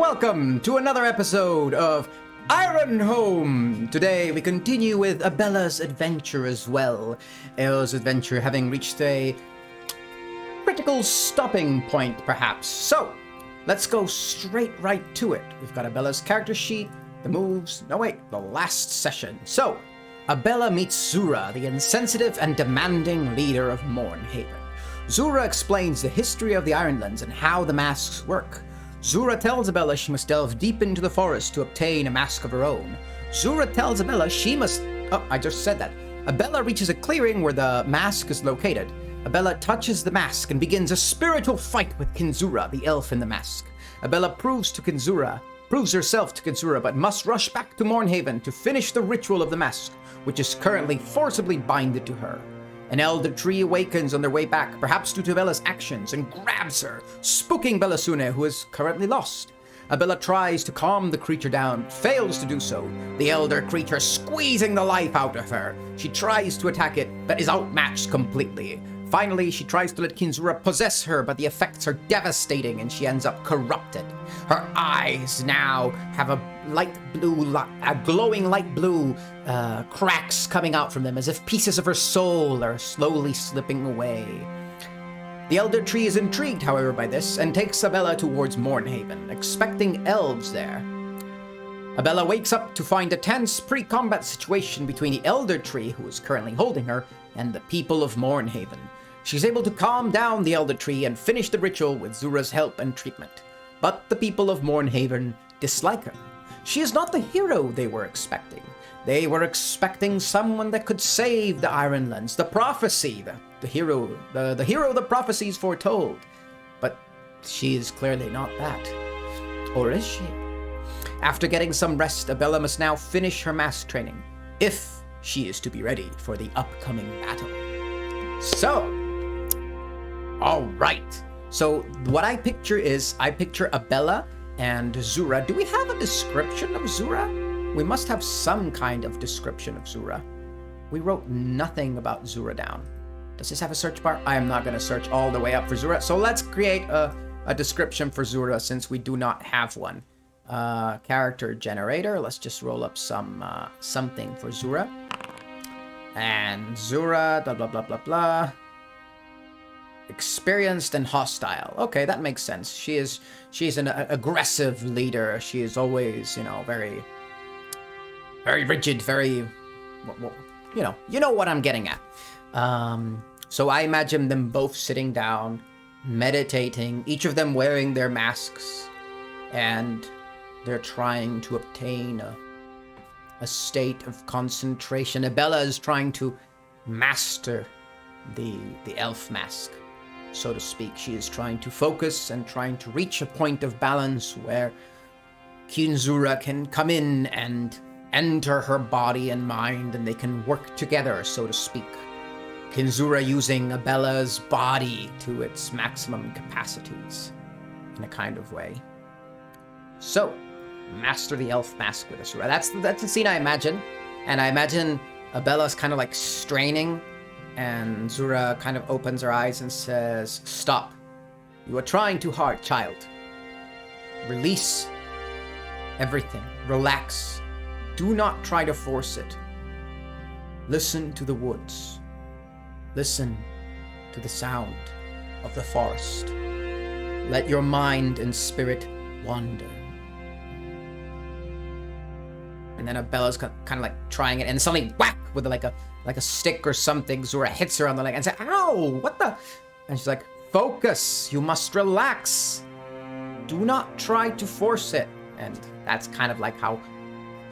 welcome to another episode of Ironhome! Today we continue with Abella's adventure as well. Elle's adventure having reached a critical stopping point, perhaps. So, let's go straight right to it. We've got Abella's character sheet, the moves, the last session. So, Abella meets Zura, the insensitive and demanding leader of Mornhaven. Zura explains the history of the Ironlands and how the masks work. Zura tells Abella she must delve deep into the forest to obtain a mask of her own. Zura tells Abella she must... Oh, I just said that. Abella reaches a clearing where the mask is located. Abella touches the mask and begins a spiritual fight with Kinzura, the elf in the mask. Abella proves herself to Kinzura, but must rush back to Mornhaven to finish the ritual of the mask, which is currently forcibly binded to her. An elder tree awakens on their way back, perhaps due to Bella's actions, and grabs her, spooking Bellasune, who is currently lost. Abella tries to calm the creature down, fails to do so, the elder creature squeezing the life out of her. She tries to attack it, but is outmatched completely. Finally, she tries to let Kinzura possess her, but the effects are devastating and she ends up corrupted. Her eyes now have a glowing light blue cracks coming out from them, as if pieces of her soul are slowly slipping away. The elder tree is intrigued, however, by this, and takes Abella towards Mornhaven, expecting elves there. Abella wakes up to find a tense pre-combat situation between the elder tree, who is currently holding her, and the people of Mornhaven. She's able to calm down the elder tree and finish the ritual with Zura's help and treatment. But the people of Mornhaven dislike her. She is not the hero they were expecting. They were expecting someone that could save the Ironlands, the prophecy, the hero the prophecies foretold. But she is clearly not that. Or is she? After getting some rest, Abella must now finish her mask training, if she is to be ready for the upcoming battle. So, alright. So, what I picture Abella and Zura. Do we have a description of Zura? We must have some kind of description of Zura. We wrote nothing about Zura down. Does this have a search bar? I am not going to search all the way up for Zura. So let's create a description for Zura since we do not have one. Character generator. Let's just roll up something for Zura. And Zura, blah, blah, blah, blah, blah. Experienced and hostile. Okay, that makes sense. She's an aggressive leader. She is always, very, very rigid, very, you know what I'm getting at. So I imagine them both sitting down, meditating, each of them wearing their masks, and they're trying to obtain a state of concentration. Abella is trying to master the elf mask, so to speak. She is trying to focus and trying to reach a point of balance where Kinzura can come in and enter her body and mind, and they can work together, so to speak. Kinzura using Abella's body to its maximum capacities, in a kind of way. So, master the elf mask with Zura. That's the scene I imagine. And I imagine Abella's kind of like straining, and Zura kind of opens her eyes and says, "Stop. You are trying too hard, child. Release everything. Relax. Do not try to force it. Listen to the woods. Listen to the sound of the forest. Let your mind and spirit wander." And then Abella's kind of like trying it, and suddenly whack with like a stick or something. Zura hits her on the leg and says, "Ow! What the?" And she's like, "Focus. You must relax. Do not try to force it." And that's kind of like how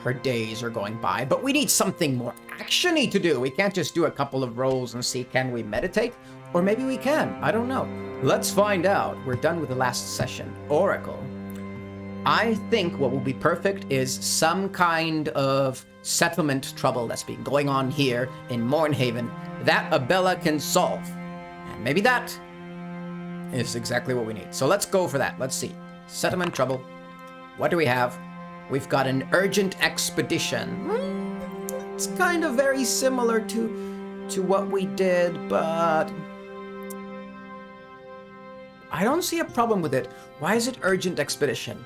her days are going by. But we need something more action-y to do. We can't just do a couple of rolls and see, can we meditate? Or maybe we can. I don't know. Let's find out. We're done with the last session. Oracle. I think what will be perfect is some kind of settlement trouble that's been going on here in Mornhaven that Abella can solve. And maybe that is exactly what we need. So let's go for that. Let's see. Settlement trouble. What do we have? We've got an urgent expedition. It's kind of very similar to what we did, but I don't see a problem with it. Why is it urgent expedition?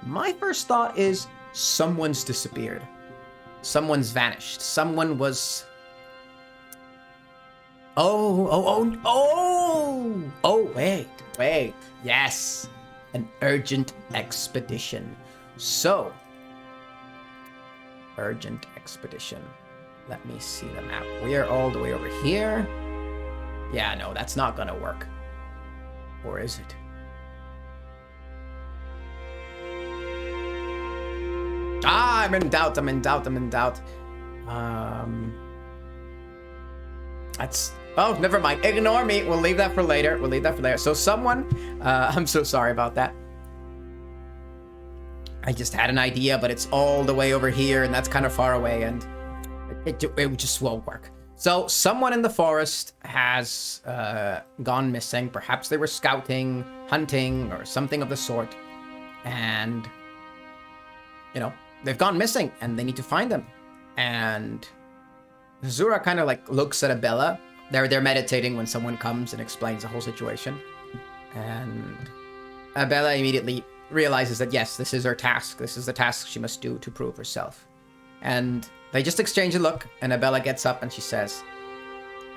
My first thought is someone's disappeared. Someone's vanished. Someone was... Oh, wait. Yes. An urgent expedition. So, urgent expedition. Let me see the map. We are all the way over here. Yeah, no, that's not gonna work. Or is it? Ah, I'm in doubt. That's... Oh, never mind. Ignore me. We'll leave that for later. So someone... I'm so sorry about that. I just had an idea, but it's all the way over here, and that's kind of far away, and it just won't work. So someone in the forest has gone missing. Perhaps they were scouting, hunting, or something of the sort. And, you know, they've gone missing, and they need to find them. And Zura kind of like looks at Abella. They're meditating when someone comes and explains the whole situation. And Abella immediately realizes that, yes, this is her task. This is the task she must do to prove herself. And they just exchange a look, and Abella gets up and she says,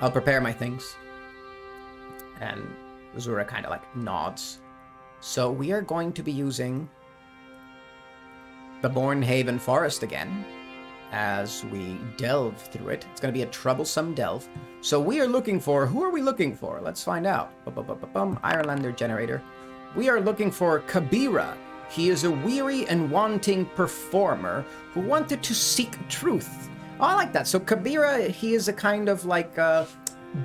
I'll prepare my things. And Zura kind of like nods. So we are going to be using the Bornhaven Forest again as we delve through it. It's going to be a troublesome delve. So we are looking for... Who are we looking for? Let's find out. Ironlander generator. We are looking for Kabira. He is a weary and wanting performer who wanted to seek truth. Oh, I like that. So Kabira, he is a kind of like a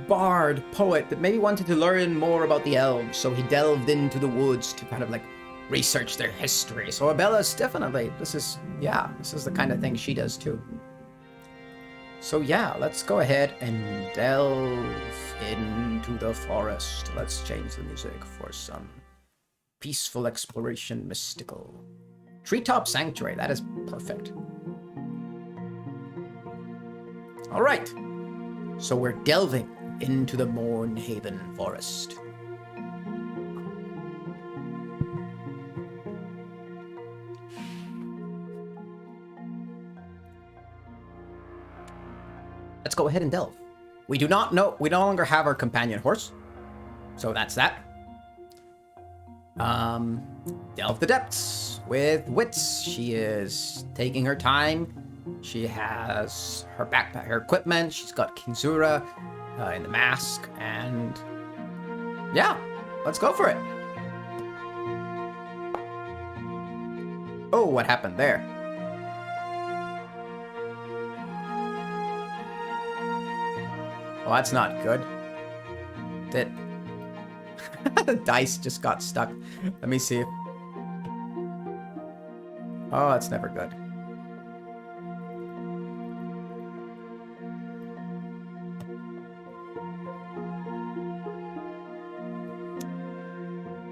bard, poet that maybe wanted to learn more about the elves. So he delved into the woods to kind of like research their history. So Abella's definitely, this is the kind of thing she does too. So yeah, let's go ahead and delve into the forest. Let's change the music for some peaceful exploration, mystical. Treetop Sanctuary, that is perfect. All right, so we're delving into the Bornhaven Forest. Let's go ahead and delve. We no longer have our companion horse. So that's that. Delve the depths with wits. She is taking her time. She has her backpack, her equipment. She's got Kinzura in the mask. And yeah, let's go for it. Oh, what happened there? Well, that's not good. The dice just got stuck. Let me see. Oh, that's never good.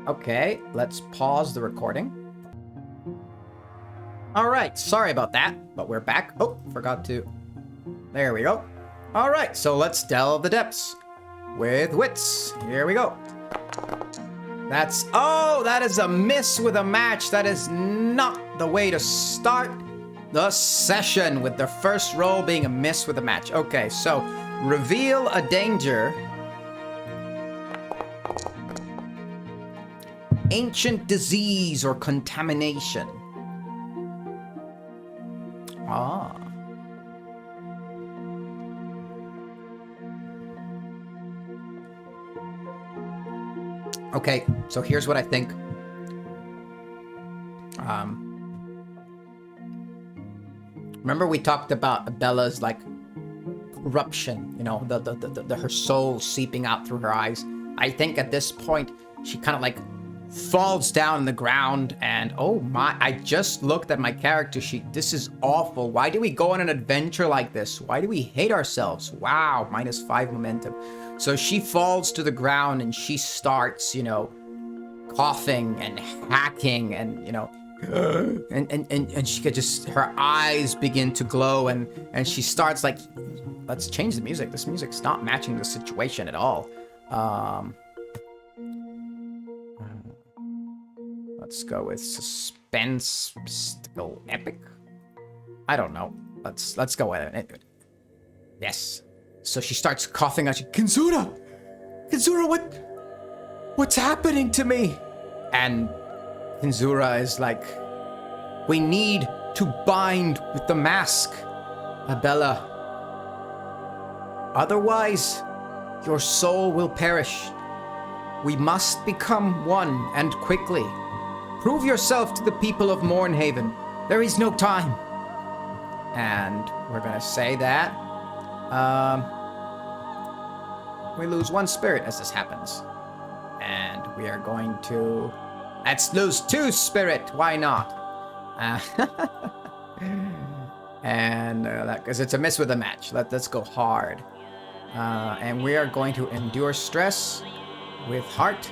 Okay, let's pause the recording. All right, sorry about that, but we're back. Oh, forgot to... There we go. All right, so let's delve the depths with wits. Here we go. That's... Oh, that is a miss with a match. That is not the way to start the session, with the first roll being a miss with a match. Okay, so reveal a danger. Ancient disease or contamination. Ah. Okay, so here's what I think. Remember we talked about Abella's like corruption, you know, the her soul seeping out through her eyes. I think at this point she kind of like falls down on the ground, and oh my, I just looked at my character sheet. This is awful. Why do we go on an adventure like this? Why do we hate ourselves? Wow, -5 momentum. So she falls to the ground and she starts, you know, coughing and hacking and, you know, and she could just, her eyes begin to glow, and she starts like, let's change the music. This music's not matching the situation at all. Let's go with suspensible epic? I don't know. Let's go with it. Yes. So she starts coughing out. Kinzura! Kinzura, what's happening to me? And Kinzura is like, we need to bind with the mask, Abella. Otherwise, your soul will perish. We must become one, and quickly. Prove yourself to the people of Mornhaven. There is no time. And we're gonna say that. We lose 1 spirit as this happens. And we are going to... Let's lose 2 spirit. Why not? And because it's a miss with a match. Let's go hard. And we are going to endure stress with heart.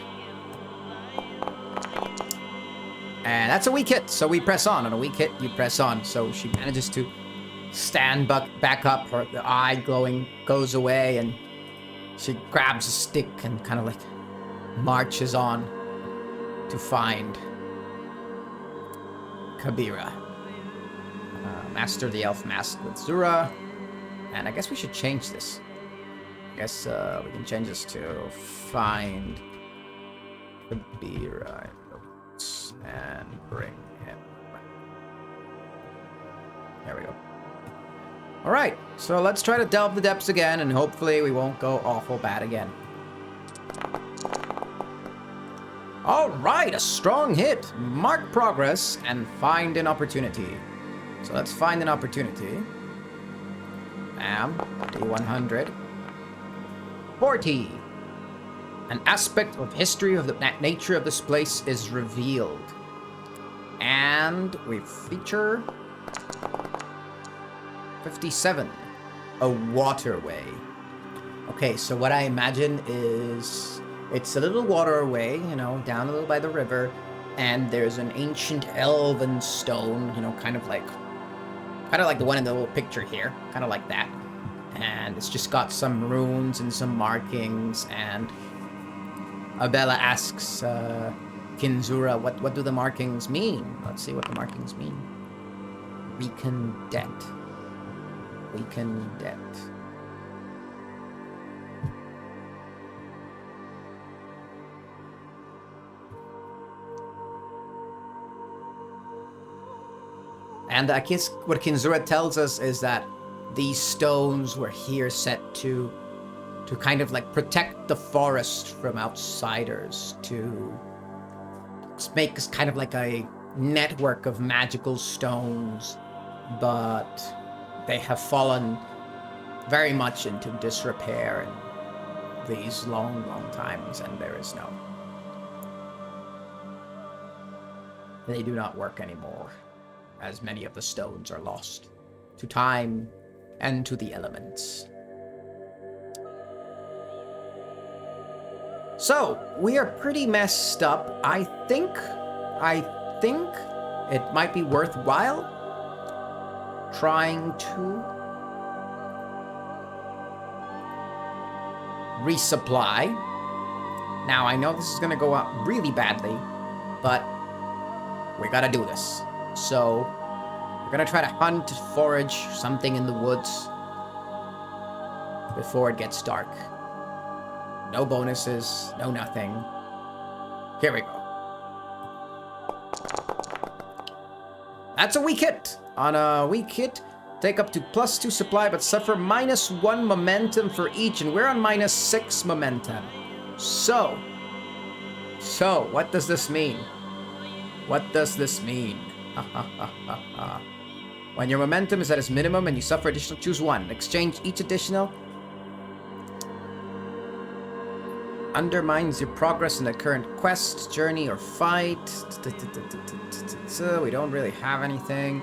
And that's a weak hit, so we press on. On a weak hit, you press on. So she manages to stand back up. Her the eye glowing goes away, and she grabs a stick and kind of like marches on to find Kabira. Master the Elf Mask with Zura. And I guess we should change this. I guess we can change this to find Kabira and bring him. There we go. Alright, so let's try to delve the depths again, and hopefully we won't go awful bad again. Alright, a strong hit. Mark progress and find an opportunity. So let's find an opportunity. Bam. D100. 40. An aspect of history of the nature of this place is revealed. And we feature 57. A waterway. Okay, so what I imagine is it's a little waterway, you know, down a little by the river, and there's an ancient elven stone, you know, kind of like the one in the little picture here, kind of like that. And it's just got some runes and some markings, and Abella asks Kinzura, what do the markings mean? Let's see what the markings mean. Weaken debt. Weaken debt. And I guess what Kinzura tells us is that these stones were here set to kind of like protect the forest from outsiders, to make us kind of like a network of magical stones, but they have fallen very much into disrepair in these long times, and there is no... They do not work anymore, as many of the stones are lost to time and to the elements. So, we are pretty messed up. I think it might be worthwhile trying to resupply. Now, I know this is gonna go out really badly, but we gotta do this. So, we're gonna try to hunt, forage something in the woods before it gets dark. No bonuses, no nothing. Here we go. That's a weak hit. On a weak hit, take up to +2 supply, but suffer -1 momentum for each, and we're on -6 momentum. So, what does this mean? What does this mean? When your momentum is at its minimum and you suffer additional, choose one. Exchange each additional. Undermines your progress in the current quest, journey, or fight. We don't really have anything.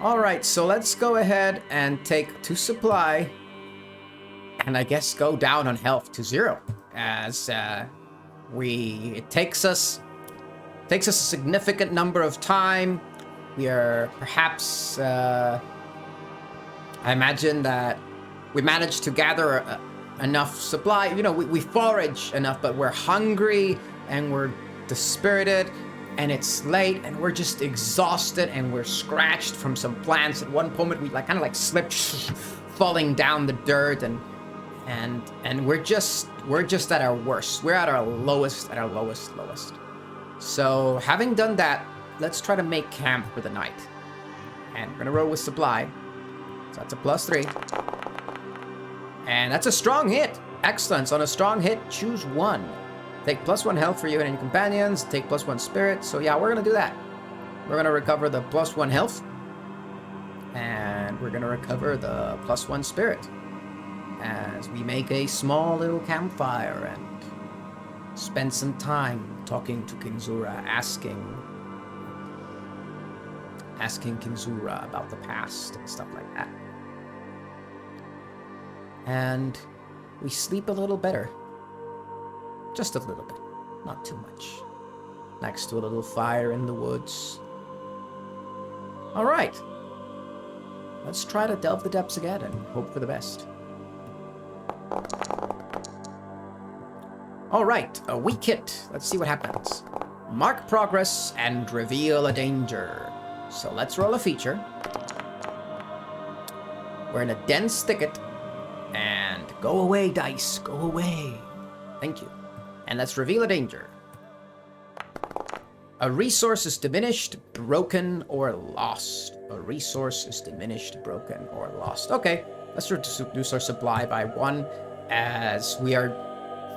Alright, so let's go ahead and take 2 supply, and I guess go down on health to 0, as it takes us a significant number of time. We are perhaps, I imagine that we managed to gather enough supply. You know, we forage enough, but we're hungry and we're dispirited. and it's late, and we're just exhausted, and we're scratched from some plants. At one moment, we kind of slipped, falling down the dirt, and we're just at our worst. We're at our lowest, lowest. So having done that, let's try to make camp for the night. And we're gonna roll with supply. So that's a +3. And that's a strong hit. Excellent. So on a strong hit, choose one. Take +1 health for you and your companions. Take +1 spirit. So yeah, we're gonna do that. We're gonna recover the +1 health. And we're gonna recover the +1 spirit. As we make a small little campfire and spend some time talking to King Zura, asking King Zura about the past and stuff like that. And we sleep a little better. Just a little bit, not too much. Next to a little fire in the woods. All right. Let's try to delve the depths again and hope for the best. All right, a weak hit. Let's see what happens. Mark progress and reveal a danger. So let's roll a feature. We're in a dense thicket. And go away, dice. Go away. Thank you. And let's reveal a danger. A resource is diminished, broken, or lost. A resource is diminished, broken, or lost. Okay, let's reduce our supply by 1 as we are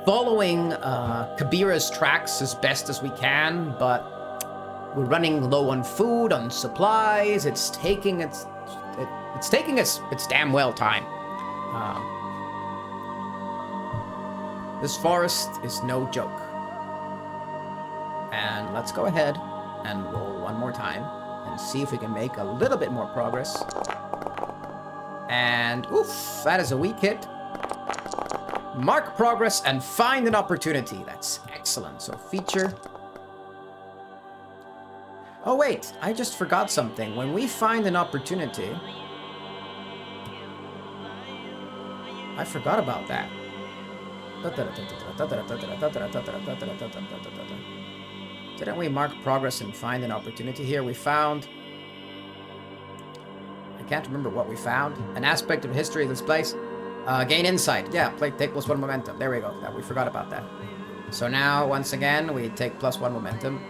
following Kabira's tracks as best as we can, but we're running low on food, on supplies. It's taking its damn well time. This forest is no joke. And let's go ahead and roll one more time and see if we can make a little bit more progress. And oof, that is a weak hit. Mark progress and find an opportunity. That's excellent. So feature. Oh wait, I just forgot something. When we find an opportunity, I forgot about that. Didn't we mark progress and find an opportunity here? We found... I can't remember what we found. An aspect of history of this place. Gain insight. Yeah, take +1 momentum. There we go. Yeah, we forgot about that. So now, once again, we take +1 momentum.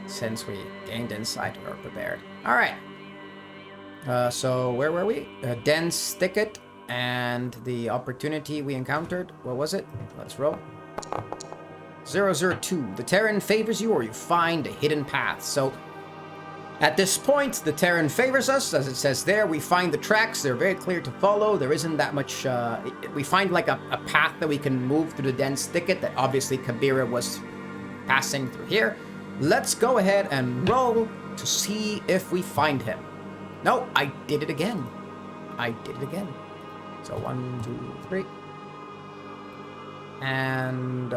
Since we gained insight or prepared. Alright. So where were we? A dense thicket. And the opportunity we encountered, what was it? Let's roll. 002. The Terran favors you or you find a hidden path. So at this point, the Terran favors us. As it says there, we find the tracks. They're very clear to follow. There isn't that much... we find like a path that we can move through the dense thicket that obviously Kabira was passing through here. Let's go ahead and roll to see if we find him. No, I did it again. So 1, 2, 3. And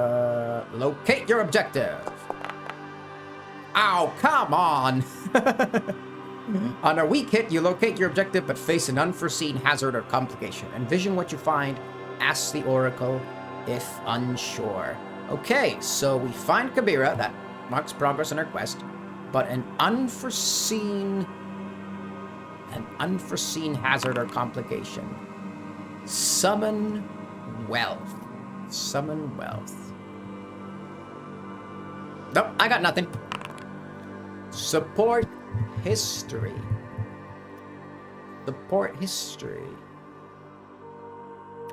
locate your objective. Ow, come on. On a weak hit, you locate your objective but face an unforeseen hazard or complication. Envision what you find. Ask the Oracle if unsure. Okay, so we find Kabira. That marks progress on our quest. But an unforeseen hazard or complication. Summon wealth. Nope, I got nothing. Support history.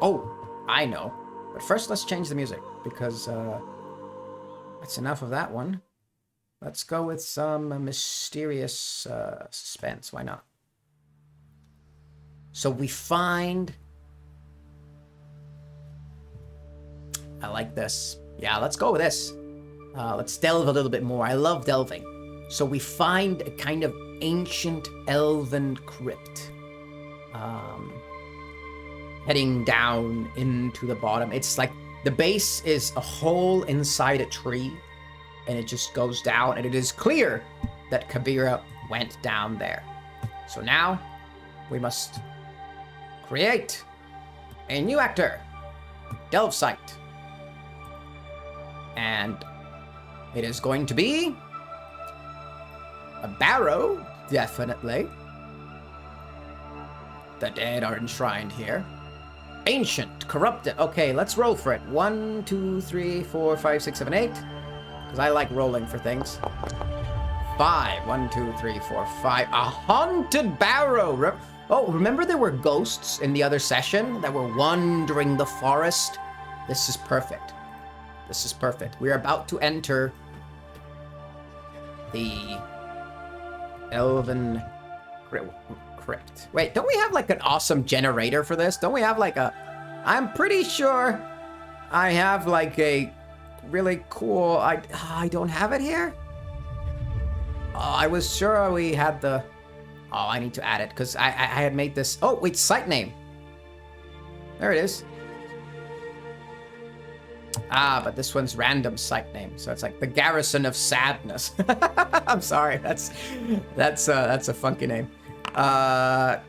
Oh, I know. But first, let's change the music because that's enough of that one. Let's go with some mysterious suspense. Why not? So we find... I like this. Yeah, let's go with this. Let's delve a little bit more. I love delving. So we find a kind of ancient Elven Crypt. Heading down into the bottom. It's like the base is a hole inside a tree. And it just goes down. And it is clear that Kabira went down there. So now we must create a new actor. Delve site. And it is going to be A barrow, definitely. The dead are enshrined here. Ancient, corrupted. Okay, let's roll for it. 1, 2, 3, 4, 5, 6, 7, 8. Because I like rolling for things. 5. 1, 2, 3, 4, 5. A haunted barrow. Oh, remember there were ghosts in the other session that were wandering the forest? This is perfect. This is perfect. We're about to enter the Elven Crypt. Wait, don't we have like an awesome generator for this? Don't we have like a... I'm pretty sure I have like a really cool... I don't have it here? Oh, I was sure we had the... Oh, I need to add it because I had made this... Oh, wait, site name. There it is. Ah, but this one's random site name, so it's like the Garrison of Sadness. I'm sorry, that's a funky name.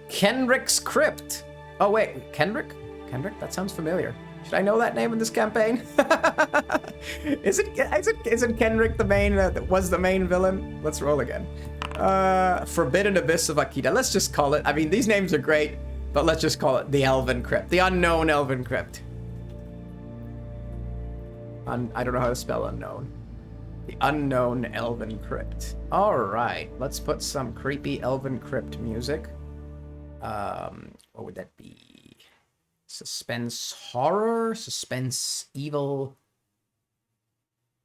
Kenrick's Crypt. Oh wait, Kenrick? Kenrick? That sounds familiar. Should I know that name in this campaign? Isn't Kenrick the main? Was the main villain? Let's roll again. Forbidden Abyss of Akita. Let's just call it. I mean, these names are great, but let's just call it the Elven Crypt, the unknown Elven Crypt. I don't know how to spell unknown. The unknown Elven Crypt. All right, let's put some creepy Elven Crypt music. What would that be? Suspense horror? Suspense evil?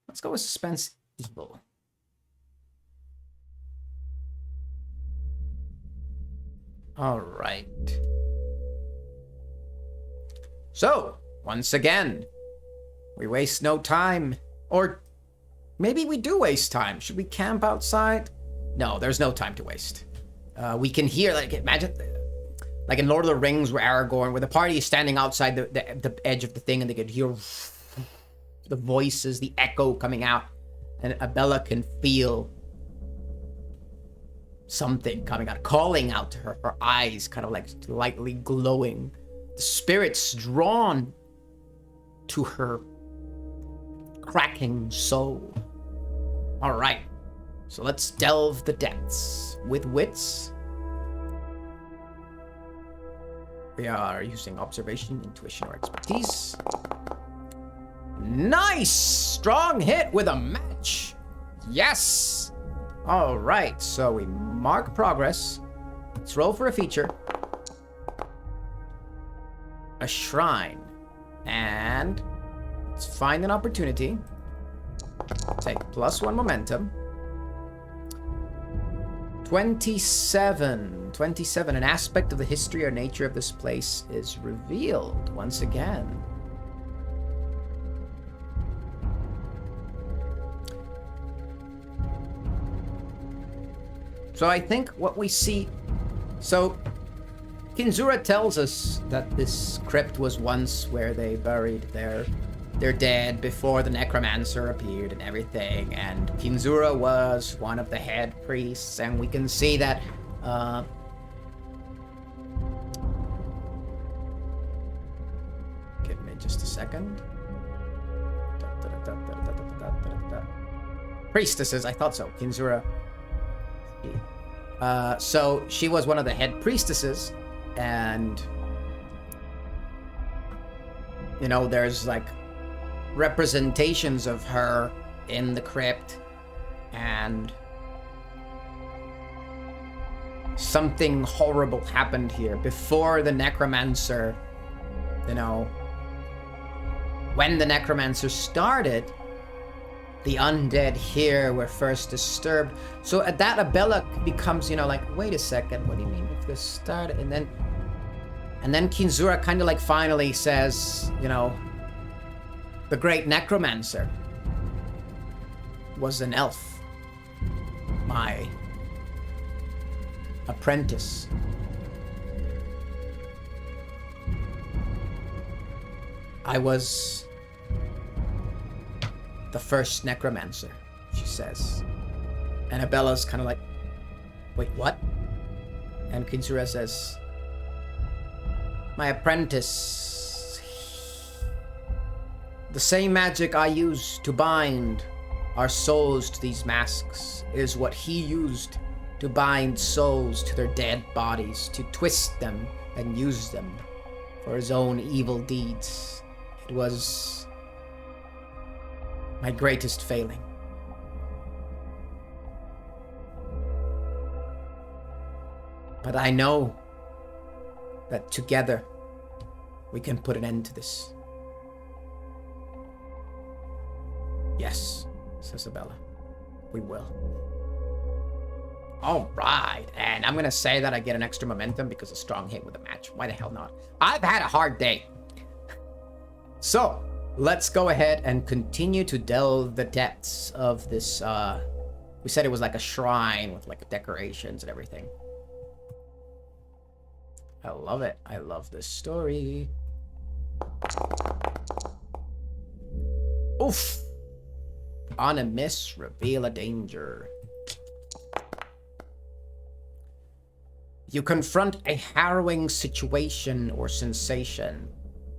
Let's go with suspense evil. All right. So, once again, we waste no time. Or maybe we do waste time. Should we camp outside? No, there's no time to waste. We can hear, like, imagine, like in Lord of the Rings where Aragorn, where the party is standing outside the edge of the thing and they could hear the voices, the echo coming out. And Abella can feel something coming out, calling out to her. Her eyes kind of like lightly glowing. The spirit's drawn to her cracking soul. All right, so let's delve the depths with wits. We are using observation, intuition, or expertise. Nice! Strong hit with a match. Yes! All right, so we mark progress. Let's roll for a feature. A shrine. And let's find an opportunity. Take +1 momentum. 27. 27. An aspect of the history or nature of this place is revealed once again. So I think what we see... So Kinzura tells us that this crypt was once where they buried their dead before the necromancer appeared and everything, and Kinzura was one of the head priests, and we can see that give me just a second. Priestesses, I thought so. Kinzura. So she was one of the head priestesses, and you know, there's like representations of her in the crypt, and something horrible happened here before the necromancer, you know. When the necromancer started, the undead here were first disturbed. So at that, Abella becomes, you know, like, wait a second, what do you mean if this started? And then Kinzura kind of like finally says, you know, the great necromancer was an elf, my apprentice. I was the first necromancer, she says. And Abella's kind of like, wait, what? And Kinzura says, my apprentice, the same magic I use to bind our souls to these masks is what he used to bind souls to their dead bodies, to twist them and use them for his own evil deeds. It was my greatest failing. But I know that together we can put an end to this. Yes, says Abella. We will. All right, and I'm gonna say that I get an extra momentum because of strong hit with a match. Why the hell not? I've had a hard day. So, let's go ahead and continue to delve the depths of this, we said it was like a shrine with like decorations and everything. I love it. I love this story. Oof. On a miss, reveal a danger. You confront a harrowing situation or sensation.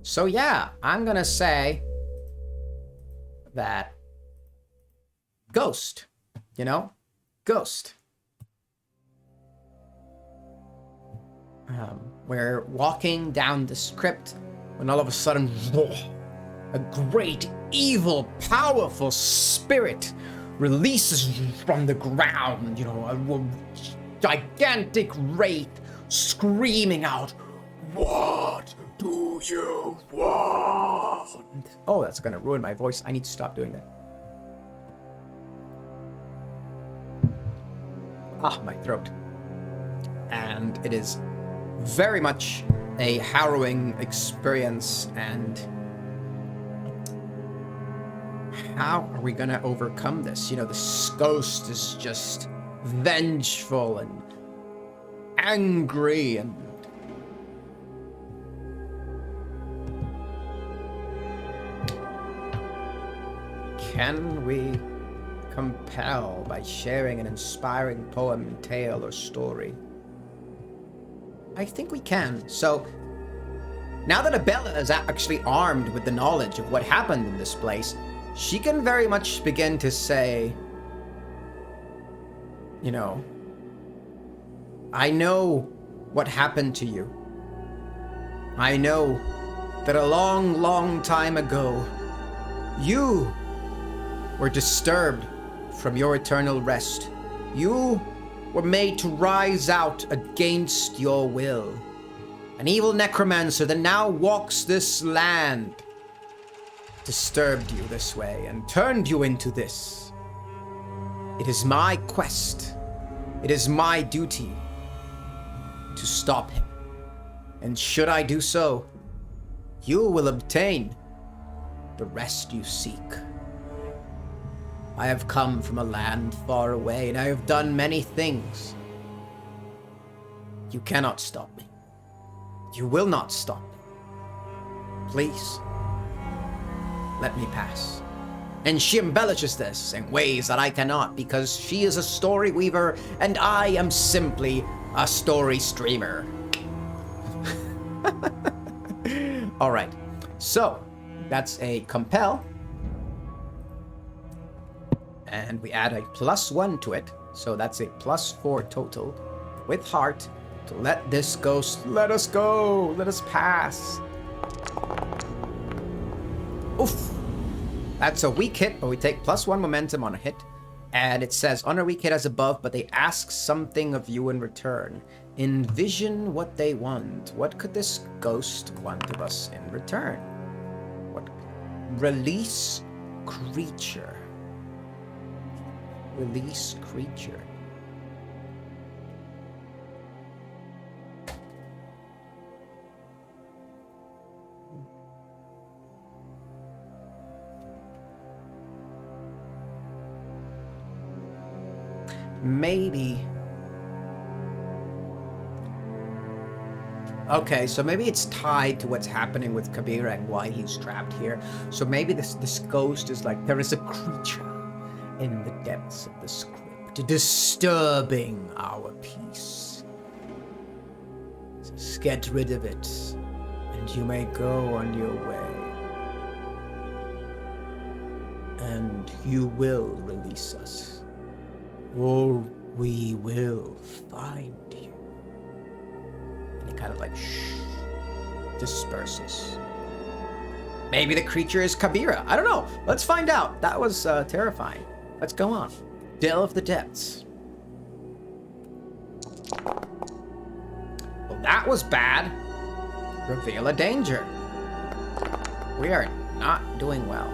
So yeah, I'm gonna say that ghost, you know? Ghost. We're walking down this crypt when all of a sudden, a great, evil, powerful spirit releases from the ground, you know, a gigantic wraith screaming out, "What do you want?" Oh, that's gonna ruin my voice. I need to stop doing that. Ah, my throat. And it is very much a harrowing experience, and how are we gonna overcome this? You know, this ghost is just vengeful and angry, and can we compel by sharing an inspiring poem, tale, or story? I think we can. So, now that Abella is actually armed with the knowledge of what happened in this place, she can very much begin to say, you know, I know what happened to you. I know that a long, long time ago, you were disturbed from your eternal rest. You were made to rise out against your will. An evil necromancer that now walks this land disturbed you this way and turned you into this. It is my quest. It is my duty to stop him. And should I do so, you will obtain the rest you seek. I have come from a land far away, and I have done many things. You cannot stop me. You will not stop me. Please, let me pass. And she embellishes this in ways that I cannot, because she is a story weaver, and I am simply a story streamer. All right, so that's a compel. And we add a +1 to it, so that's a +4 total with heart to let this ghost let us go, let us pass. Oof. That's a weak hit, but we take +1 momentum on a hit. And it says, on a weak hit as above, but they ask something of you in return. Envision what they want. What could this ghost want of us in return? What? Release creature. Release creature. Maybe. Okay, so maybe it's tied to what's happening with Kabira and why he's trapped here. So maybe this ghost is like, there is a creature in the depths of this crypt, disturbing our peace. Just get rid of it, and you may go on your way. and you will release us, or we will find you. And it kind of like disperses. Maybe the creature is Kabira. I don't know. Let's find out. That was terrifying. Let's go on. Delve the depths. Well, that was bad. Reveal a danger. We are not doing well.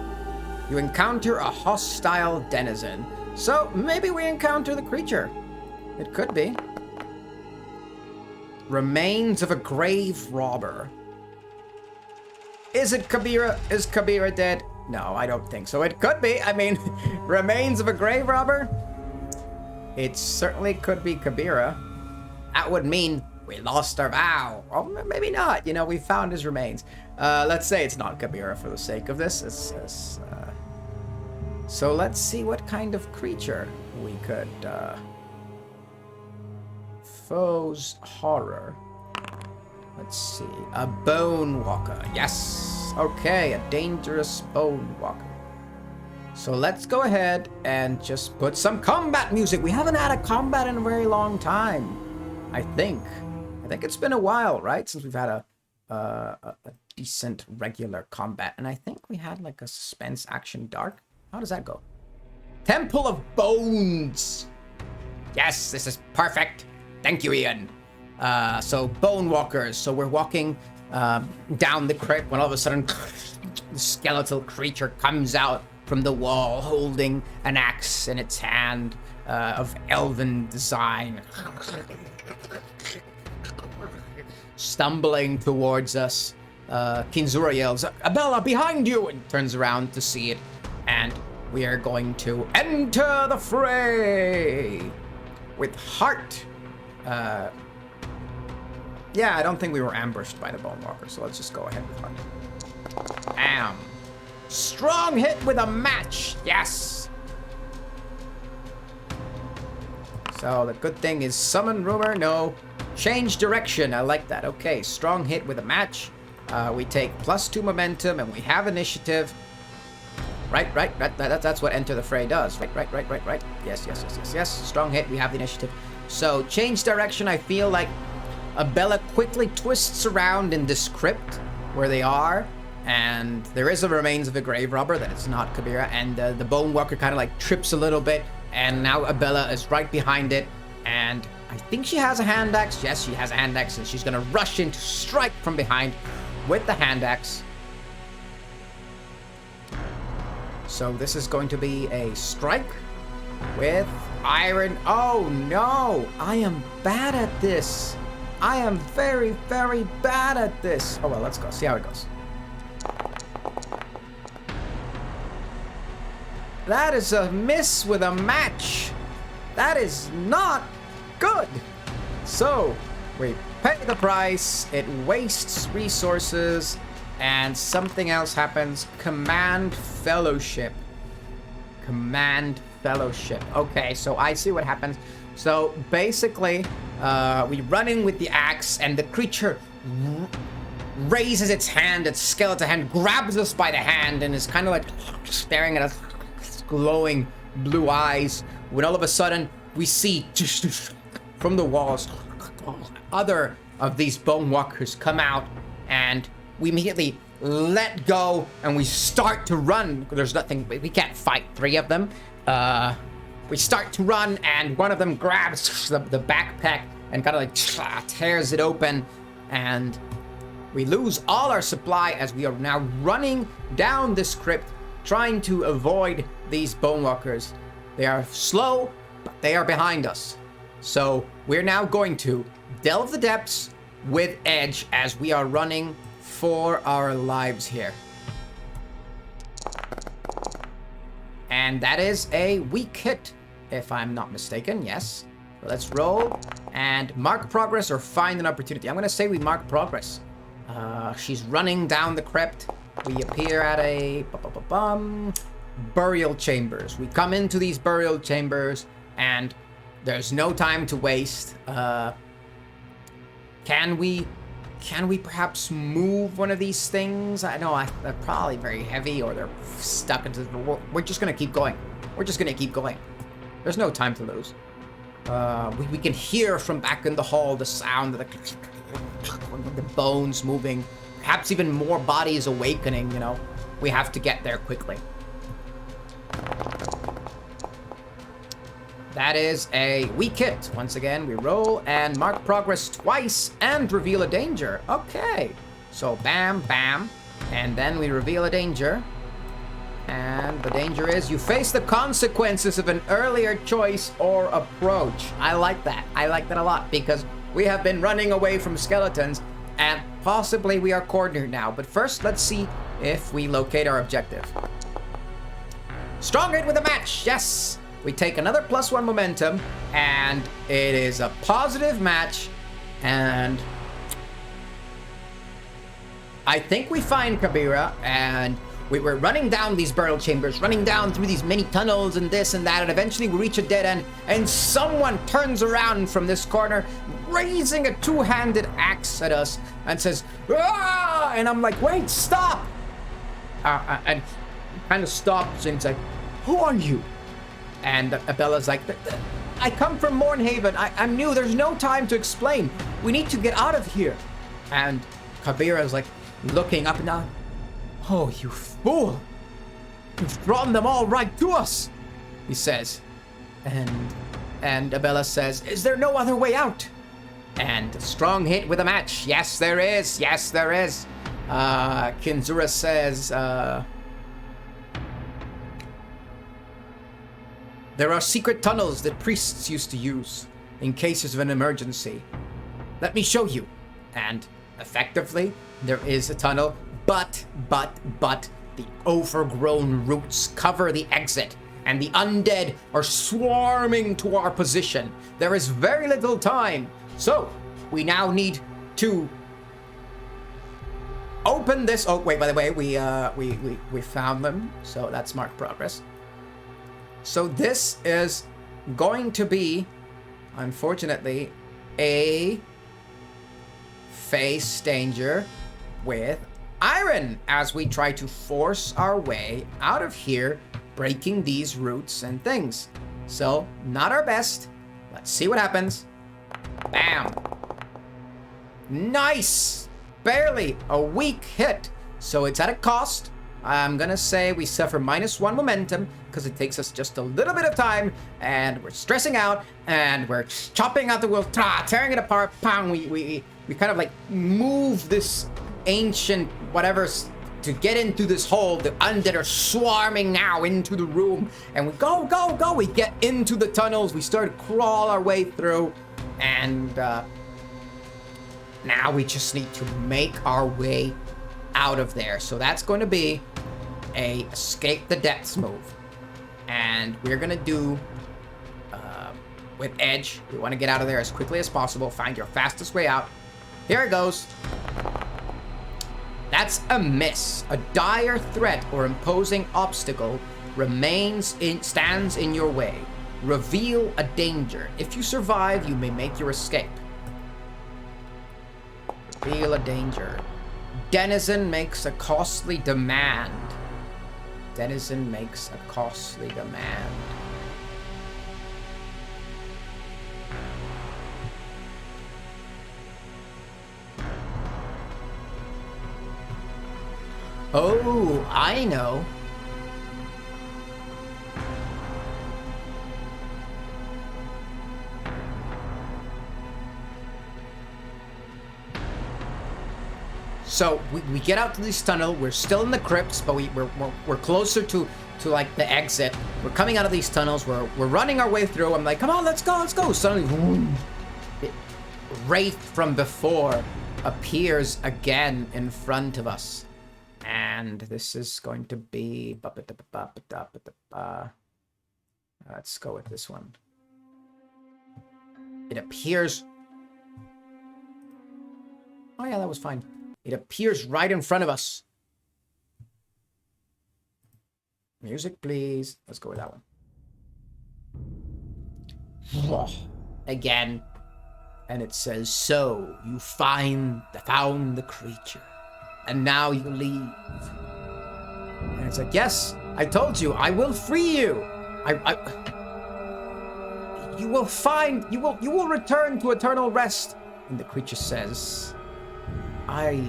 You encounter a hostile denizen. So maybe we encounter the creature. It could be. Remains of a grave robber. Is it Kabira? Is Kabira dead? No, I don't think so. It could be. I mean, remains of a grave robber? It certainly could be Kabira. That would mean we lost our vow. Or maybe not. You know, we found his remains. Let's say it's not Kabira for the sake of this. So let's see what kind of creature we could... Foe's horror. Let's see. A Bonewalker. Yes. Okay, a dangerous Bonewalker. So let's go ahead and just put some combat music. We haven't had a combat in a very long time. I think it's been a while, right? Since we've had a decent regular combat. And I think we had like a suspense action dark. How does that go? Temple of Bones. Yes, this is perfect. Thank you, Ian. So Bonewalkers. So we're walking down the crypt when all of a sudden the skeletal creature comes out from the wall holding an axe in its hand of elven design. Stumbling towards us. Kinzura yells, "Abella, behind you!" and turns around to see it. And we are going to enter the fray with heart. Yeah, I don't think we were ambushed by the Bonewalker, so let's just go ahead with heart. Bam. Strong hit with a match. Yes. So the good thing is summon rumor. No. Change direction. I like that. Okay, strong hit with a match. We take +2 momentum and we have initiative. Right. That's what enter the fray does. Right. Yes. Strong hit. We have the initiative. So change direction. I feel like Abella quickly twists around in this crypt where they are, and there is a remains of a grave robber that it's not Kabira, and the Bonewalker kind of like trips a little bit, and now Abella is right behind it, and I think she has a hand axe. Yes, she has a hand axe, and she's gonna rush in to strike from behind with the hand axe. So this is going to be a strike with iron. Oh no, I am bad at this. I am very, very bad at this. Oh well, let's go. See how it goes. That is a miss with a match. That is not good. So, we pay the price. It wastes resources. And something else happens. Command Fellowship. Command Fellowship. Okay, so I see what happens. So, basically... we run in with the axe, and the creature raises its hand, its skeleton hand, grabs us by the hand, and is kind of like staring at us, glowing blue eyes. When all of a sudden, we see from the walls, other of these Bonewalkers come out, and we immediately let go, and we start to run. There's nothing, we can't fight 3 of them. We start to run, and one of them grabs the backpack and kind of like tears it open, and we lose all our supply as we are now running down this crypt, trying to avoid these Bonewalkers. They are slow, but they are behind us. So we're now going to delve the depths with edge as we are running for our lives here. And that is a weak hit, if I'm not mistaken. Yes. So let's roll and mark progress or find an opportunity. I'm going to say we mark progress. She's running down the crypt. We appear at a burial chambers. We come into these burial chambers and there's no time to waste. Can we Can we perhaps move one of these things? I know they're probably very heavy, or they're stuck into the... We're just gonna keep going. We're just gonna keep going. There's no time to lose. We can hear from back in the hall the sound of the bones moving. Perhaps even more bodies awakening, you know. We have to get there quickly. That is a weak hit. Once again, we roll and mark progress twice and reveal a danger. Okay. So bam, bam. And then we reveal a danger. And the danger is you face the consequences of an earlier choice or approach. I like that. I like that a lot because we have been running away from skeletons and possibly we are cornered now. But first, let's see if we locate our objective. Stronghold with a match. Yes. We take another +1 momentum, and it is a positive match, and I think we find Kabira, and we were running down these burial chambers, running down through these many tunnels and this and that, and eventually we reach a dead end, and someone turns around from this corner, raising a two-handed axe at us, and says, "Ah!" And I'm like, wait, stop! And kind of stops, and he's like, who are you? And Abella's like, I come from Mornhaven. I'm new. There's no time to explain. We need to get out of here. And Kabira's like looking up and down. Oh, you fool. You've drawn them all right to us, he says. And Abella says, is there no other way out? And strong hit with a match. Yes, there is. Yes, there is. Kinzura says, there are secret tunnels that priests used to use in cases of an emergency. Let me show you. And effectively, there is a tunnel, but the overgrown roots cover the exit, and the undead are swarming to our position. There is very little time, so we now need to open this. Oh, wait, by the way, we found them, so that's marked progress. So this is going to be, unfortunately, a face danger with iron as we try to force our way out of here, breaking these roots and things. So, not our best. Let's see what happens. Bam. Nice. Barely a weak hit. So it's at a cost. I'm gonna say we suffer -1 momentum because it takes us just a little bit of time, and we're stressing out, and we're chopping out the wood, tearing it apart. Pang! We kind of like move this ancient whatever to get into this hole. The undead are swarming now into the room, and we go. We get into the tunnels. We start to crawl our way through, and now we just need to make our way out of there. So that's going to be a escape the depths move, and we're gonna do with edge. We want to get out of there as quickly as possible. Find your fastest way out. Here it goes. That's a miss. A dire threat or imposing obstacle stands in your way. Reveal a danger. If you survive, you may make your escape. Reveal a danger. Denizen makes a costly demand. Denizen makes a costly demand. Oh, I know. So we get out to this tunnel. We're still in the crypts, but we're closer to like the exit. We're coming out of these tunnels. We're running our way through. I'm like, come on, let's go. Suddenly, boom, Wraith from before appears again in front of us, and this is going to be. Let's go with this one. It appears. Oh yeah, that was fine. It appears right in front of us. Music, please. Let's go with that one. Again. And it says, so you found the creature, and now you leave. And it's like, yes, I told you, I will free you. You will return to eternal rest. And the creature says, I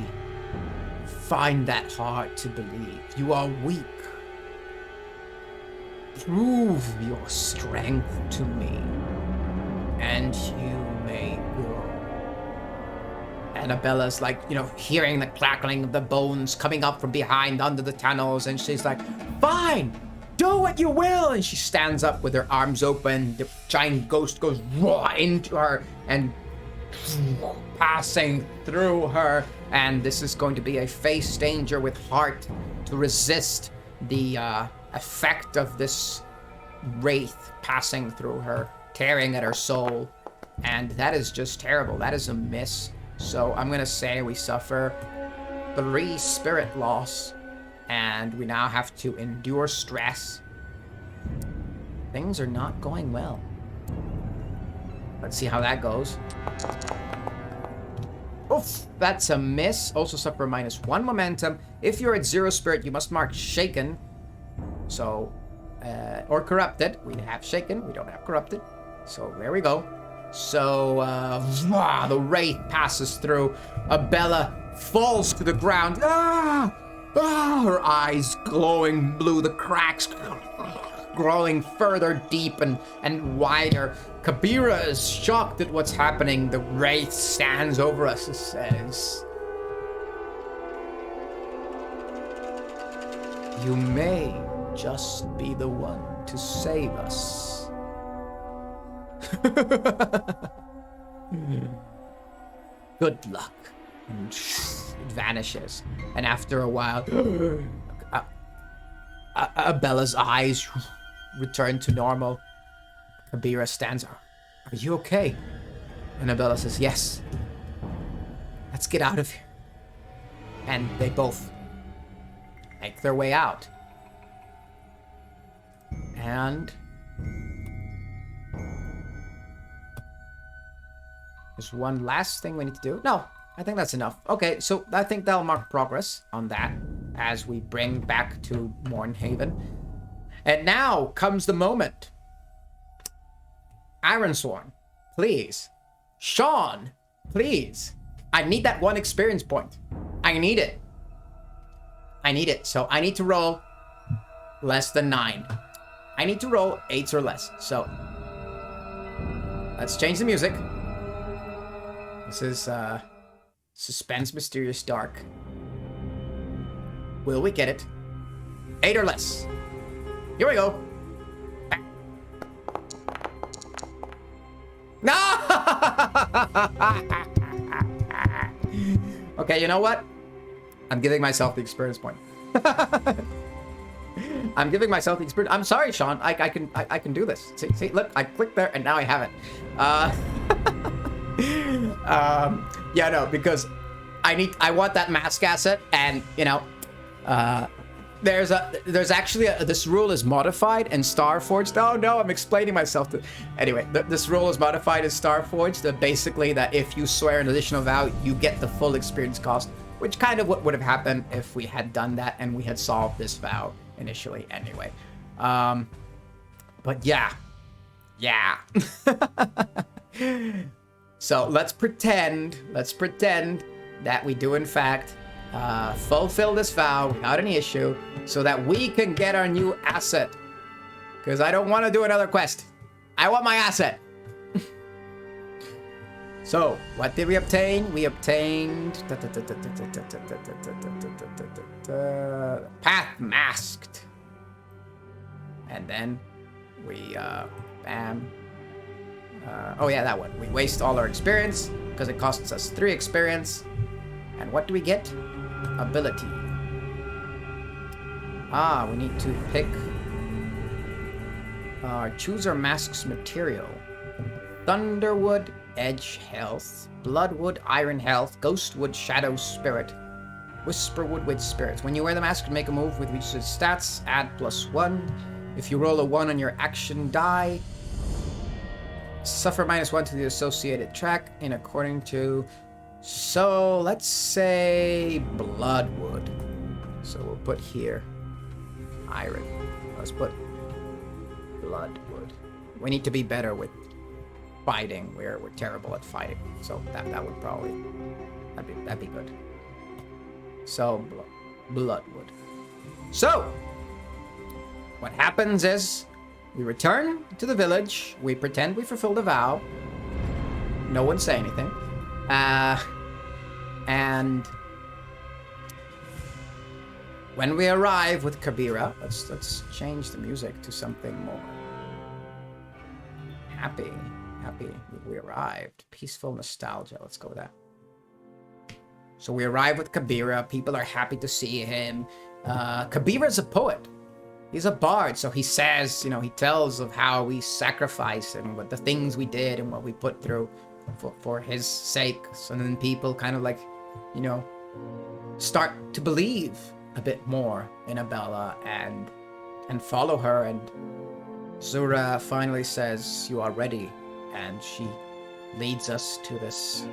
find that hard to believe. You are weak. Prove your strength to me, and you may go. And Abella's like, hearing the crackling of the bones coming up from behind under the tunnels, and she's like, fine, do what you will. And she stands up with her arms open. The giant ghost goes raw into her and passing through her. And this is going to be a face danger with heart to resist the effect of this wraith passing through her, tearing at her soul. And that is just terrible. That is a miss. So I'm going to say we suffer 3 spirit loss, and we now have to endure stress. Things are not going well. Let's see how that goes. Oof, that's a miss. Also suffer -1 momentum. If you're at 0 spirit, you must mark shaken. So, or corrupted. We have shaken, we don't have corrupted. So there we go. So, the wraith passes through. Abella falls to the ground. Her eyes glowing blue, the cracks growing further deep and wider. Kabira is shocked at what's happening. The wraith stands over us and says, you may just be the one to save us. Good luck. And it vanishes. And after a while, Abella's eyes return to normal. Kabira stands up. Are you okay? And Abella says, yes. Let's get out of here. And they both make their way out. And there's one last thing we need to do. No, I think that's enough. Okay, so I think that'll mark progress on that as we bring back to Mornhaven. And now comes the moment. Ironsworn, please. Sean, please. I need that 1 experience point. I need it. So I need to roll less than 9. I need to roll 8s or less. So let's change the music. This is Suspense Mysterious Dark. Will we get it? 8 or less. Here we go. No! Okay, you know what? I'm giving myself the experience point. I'm giving myself the experience. I'm sorry, Sean. I can do this. See, look, I clicked there and now I have it. Yeah, no, because I want that mask asset, and there's actually this rule is modified in Starforged. Oh no, I'm explaining myself. Anyway, this rule is modified in Starforged that basically that if you swear an additional vow, you get the full experience cost, which kind of what would have happened if we had done that and we had solved this vow initially anyway. But yeah. So let's pretend that we do in fact fulfill this vow without any issue so that we can get our new asset. Because I don't want to do another quest. I want my asset. So, what did we obtain? We obtained Path Masked. And then we bam. Oh yeah, that one. We waste all our experience because it costs us 3 experience. And what do we get? Ability. We need to pick choose our mask's material. Thunderwood, Edge Health, Bloodwood, Iron Health, Ghostwood, Shadow Spirit, Whisperwood, Witch Spirits. When you wear the mask, make a move with which stats, add +1. If you roll a 1 on your action die, Suffer -1 to the associated track in according to... So, let's say Bloodwood. So we'll put here Iron. Let's put Bloodwood. We need to be better with fighting. We're terrible at fighting. So that would probably... That'd be good. So, Bloodwood. So, what happens is, we return to the village, we pretend we fulfilled a vow, no one say anything, and when we arrive with Kabira, let's change the music to something more happy. We arrived. Peaceful nostalgia, let's go with that. So we arrive with Kabira, people are happy to see him. Kabira's a poet. He's a bard, so he says, he tells of how we sacrificed and what the things we did and what we put through for his sake. So then people kind of like, start to believe a bit more in Abella and follow her. And Zura finally says, "You are ready," and she leads us to this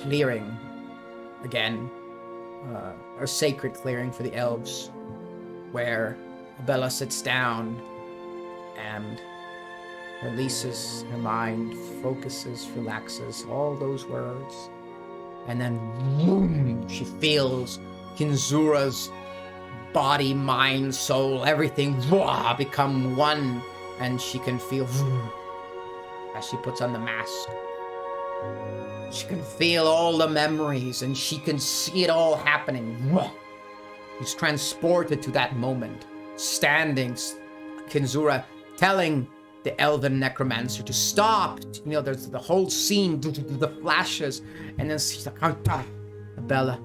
clearing again, a sacred clearing for the elves, where Abella sits down and releases her mind, focuses, relaxes, all those words. And then, boom, she feels Kinzura's body, mind, soul, everything become one. And she can feel, as she puts on the mask, she can feel all the memories and she can see it all happening. He's transported to that moment, standing, Kinzura telling the elven necromancer to stop. There's the whole scene, the flashes, and then she's like, Abella.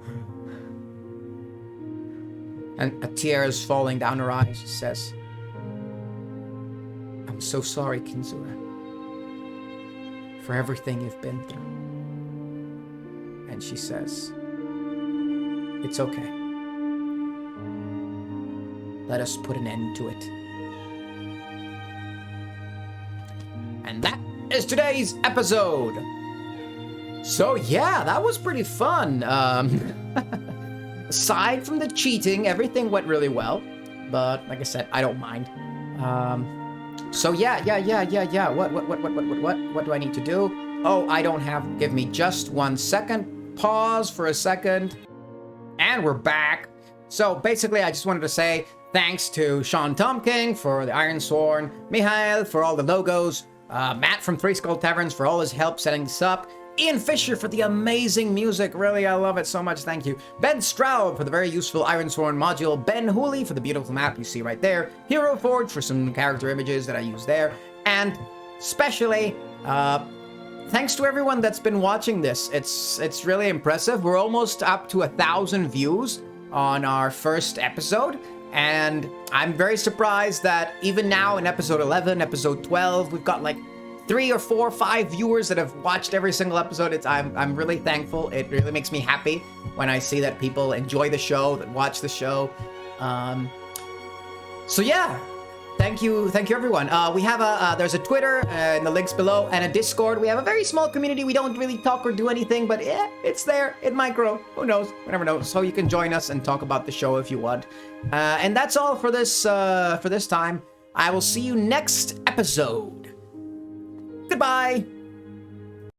And a tear is falling down her eyes. She says, "I'm so sorry, Kinzura, for everything you've been through." And she says, "It's okay. Let us put an end to it." And that is today's episode. So yeah, that was pretty fun. Aside from the cheating, everything went really well. But like I said, I don't mind. So yeah. What do I need to do? Oh, I don't have... Give me just 1 second. Pause for a second. And we're back. So basically, I just wanted to say thanks to Sean Tomking for the Iron Sworn, Mihail for all the logos, Matt from Three Skull Taverns for all his help setting this up, Ian Fisher for the amazing music, really, I love it so much, thank you, Ben Stroud for the very useful Iron Sworn module, Ben Hooley for the beautiful map you see right there, Hero Forge for some character images that I use there, and especially, thanks to everyone that's been watching this. It's really impressive. We're almost up to 1,000 views on our first episode, and I'm very surprised that even now in episode 11, episode 12, we've got like 3 or 4 or 5 viewers that have watched every single episode. I'm really thankful. It really makes me happy when I see that people enjoy the show, that watch the show. So yeah. Thank you everyone. We have there's a Twitter in the links below and a Discord. We have a very small community. We don't really talk or do anything, but yeah, it's there. It might grow. Who knows? We never know. So you can join us and talk about the show if you want. And that's all for this time. I will see you next episode. Goodbye.